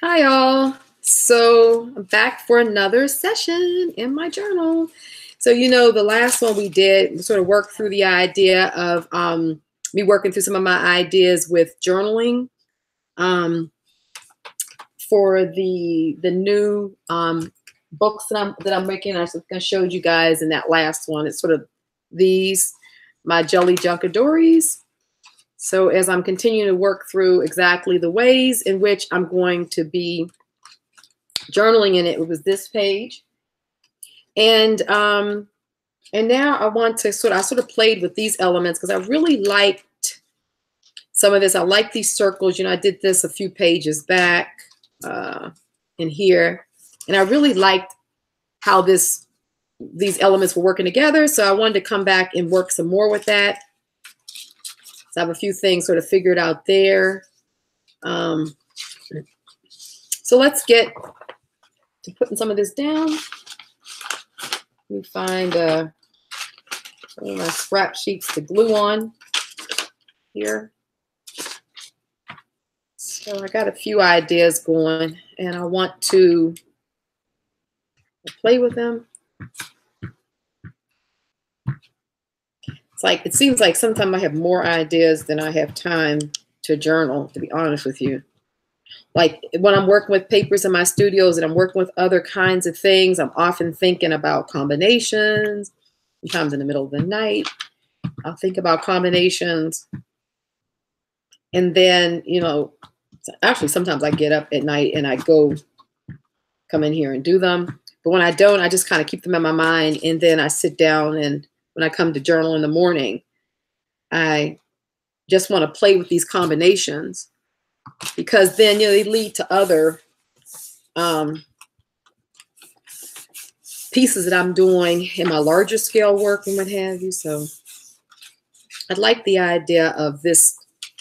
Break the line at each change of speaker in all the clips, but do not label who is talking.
Hi, all. So I'm back for another session in my journal. So, the last one we did we sort of worked through the idea of me working through some of my ideas with journaling for the new books that I'm making. I showed you guys in that last one. It's sort of these my Jelly Junkadories. So as I'm continuing to work through exactly the ways in which I'm going to be journaling in it, it was this page. And now I want to I sort of played with these elements because I really liked some of this. I like these circles. I did this a few pages back in here, and I really liked how these elements were working together. So I wanted to come back and work some more with that. So I have a few things sort of figured out there. So let's get to putting some of this down. Let me find some of my scrap sheets to glue on here. So I got a few ideas going, and I want to play with them. It seems like sometimes I have more ideas than I have time to journal, to be honest with you. Like when I'm working with papers in my studios and I'm working with other kinds of things, I'm often thinking about combinations. Sometimes in the middle of the night, I'll think about combinations. And then, actually sometimes I get up at night and I come in here and do them. But when I don't, I just kind of keep them in my mind. And then I sit down, and when I come to journal in the morning, I just want to play with these combinations because then, they lead to other pieces that I'm doing in my larger scale work and what have you. So I'd like the idea of this.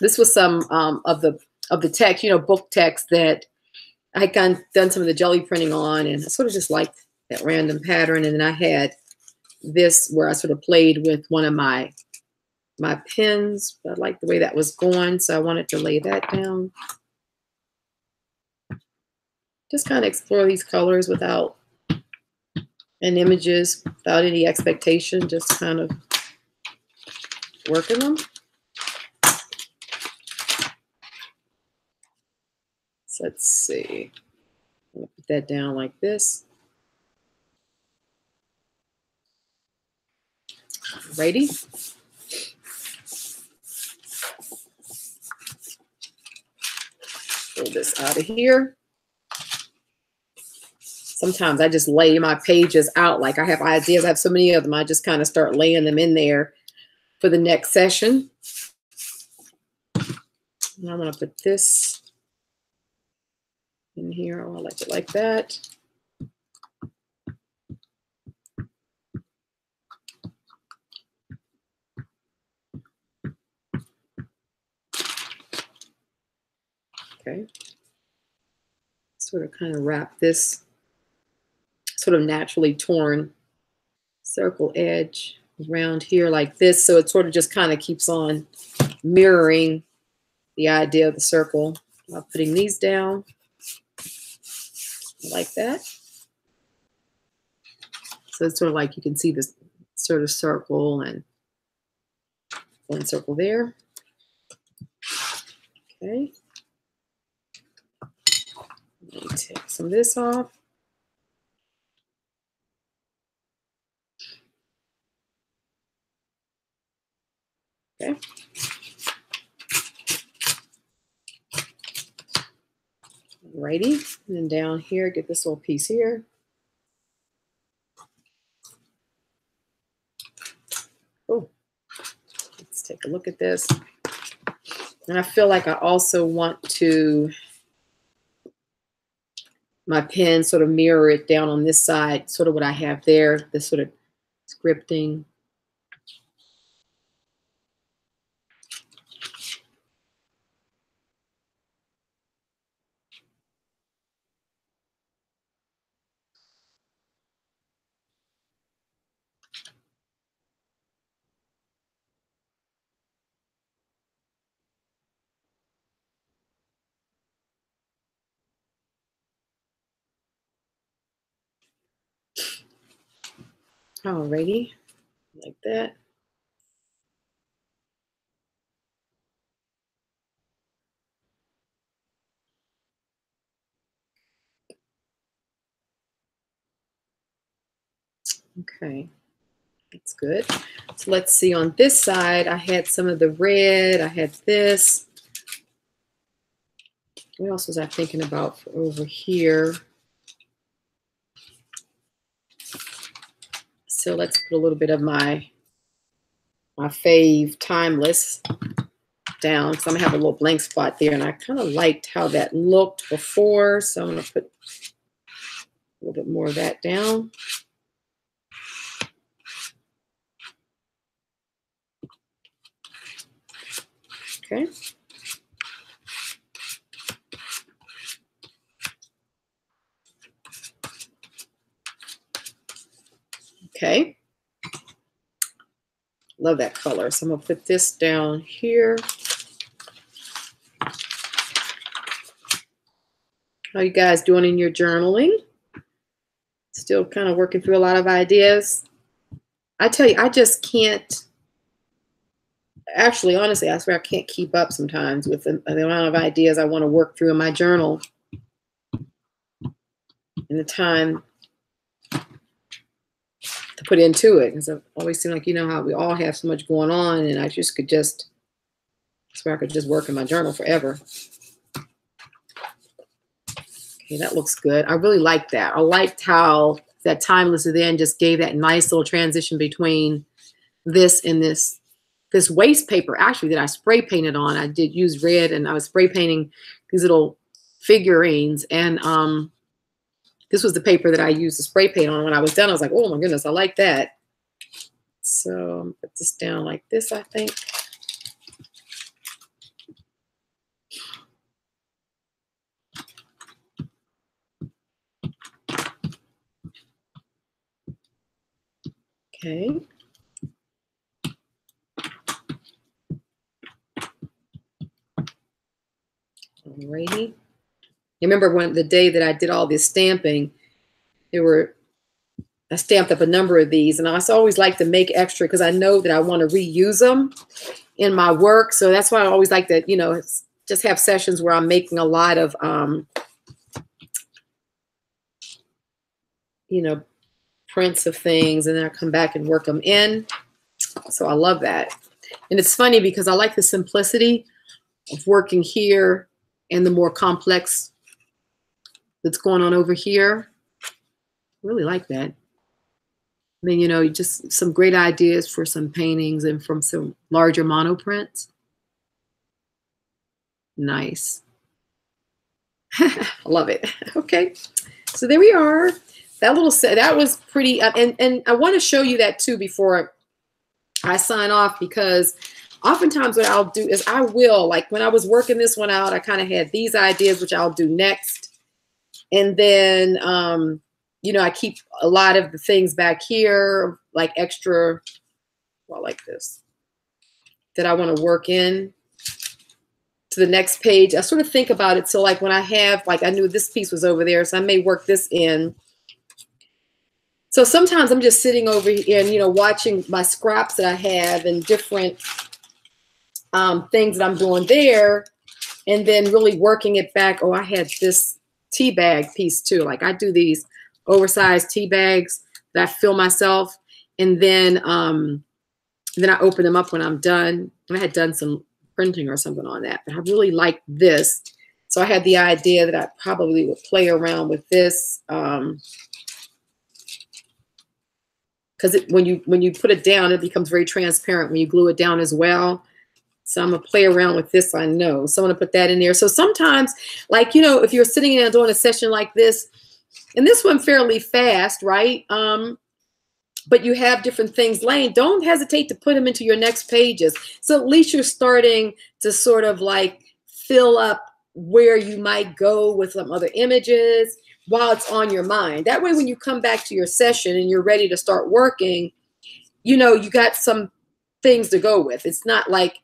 This was some of the text, book text that I had done some of the jelly printing on, and I sort of just liked that random pattern. And then I had this where I sort of played with one of my pens. I liked the way that was going, so I wanted to lay that down. Just kind of explore these colors without images, without any expectation, just kind of working them. So let's see. I'm gonna put that down like this. Righty. Pull this out of here. Sometimes I just lay my pages out. Like I have ideas. I have so many of them. I just kind of start laying them in there for the next session. And I'm going to put this in here. I like it like that. Okay. Sort of kind of wrap this sort of naturally torn circle edge around here like this. So it sort of just kind of keeps on mirroring the idea of the circle. I'm putting these down like that. So it's sort of like you can see this sort of circle and one circle there. Okay. Let me take some of this off. Okay. Alrighty. And then down here, get this little piece here. Oh, let's take a look at this. And I feel like I also want to, my pen sort of mirror it down on this side, sort of what I have there, this sort of scripting. Alrighty, like that. Okay, that's good. So let's see, on this side, I had some of the red, I had this. What else was I thinking about for over here? So let's put a little bit of my fave Timeless down, because I'm gonna have a little blank spot there, and I kind of liked how that looked before, so I'm gonna put a little bit more of that down. Okay. Okay. Love that color. So I'm gonna put this down here. How you guys doing in your journaling? Still kind of working through a lot of ideas. I tell you, I just can't, actually, honestly, I swear I can't keep up sometimes with the amount of ideas I want to work through in my journal and the time to put into it. Because I always seem like, you know, how we all have so much going on, and I just could just, I swear I could just work in my journal forever. Okay, that looks good. I really like that. I liked how that Timeless at the end just gave that nice little transition between this and this waste paper, actually, that I spray painted on. I did use red, and I was spray painting these little figurines, and this was the paper that I used to spray paint on. When I was done, I was like, oh my goodness, I like that. So put this down like this, I think. Okay. Alrighty. Remember when the day that I did all this stamping, I stamped up a number of these, and I always like to make extra because I know that I want to reuse them in my work. So that's why I always like to, you know, just have sessions where I'm making a lot of, you know, prints of things, and then I come back and work them in. So I love that. And it's funny because I like the simplicity of working here and the more complex that's going on over here. I really like that. I mean, you know, just some great ideas for some paintings and from some larger monoprints. Nice. I love it. Okay. So there we are. That little set, that was pretty, and I want to show you that too before I sign off, because oftentimes what I'll do is I will, like when I was working this one out, I kind of had these ideas, which I'll do next. And then, you know, I keep a lot of the things back here, like extra, well, like this, that I want to work in to the next page. I sort of think about it. So like when I have, like I knew this piece was over there, so I may work this in. So sometimes I'm just sitting over here and, you know, watching my scraps that I have and different things that I'm doing there, and then really working it back. Oh, I had this tea bag piece too. Like I do these oversized tea bags that I fill myself, and then I open them up when I'm done. And I had done some printing or something on that, but I really like this. So I had the idea that I probably would play around with this. Because when you put it down, it becomes very transparent when you glue it down as well. So I'm gonna play around with this, I know. So I'm gonna put that in there. So sometimes, like, you know, if you're sitting there doing a session like this, and this one fairly fast, right? But you have different things laying, don't hesitate to put them into your next pages. So at least you're starting to sort of like fill up where you might go with some other images while it's on your mind. That way, when you come back to your session and you're ready to start working, you know, you got some things to go with. It's not like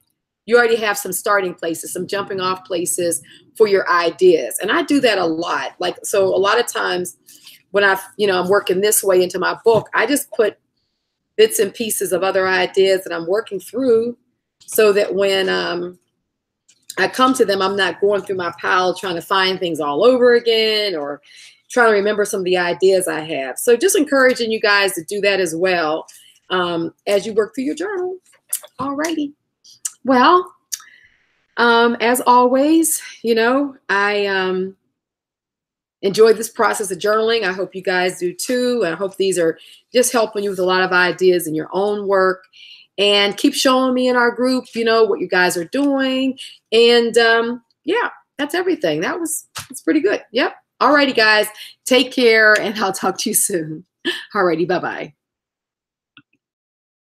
you already have some starting places, some jumping off places for your ideas. And I do that a lot. Like, so a lot of times when I'm working this way into my book, I just put bits and pieces of other ideas that I'm working through, so that when I come to them, I'm not going through my pile trying to find things all over again or trying to remember some of the ideas I have. So just encouraging you guys to do that as well as you work through your journal. Alrighty. Well, as always, you know, I enjoyed this process of journaling. I hope you guys do too. And I hope these are just helping you with a lot of ideas in your own work. And keep showing me in our group, you know, what you guys are doing. And yeah, that's everything. It's pretty good. Yep. Alrighty, guys. Take care, and I'll talk to you soon. Alrighty. Bye-bye.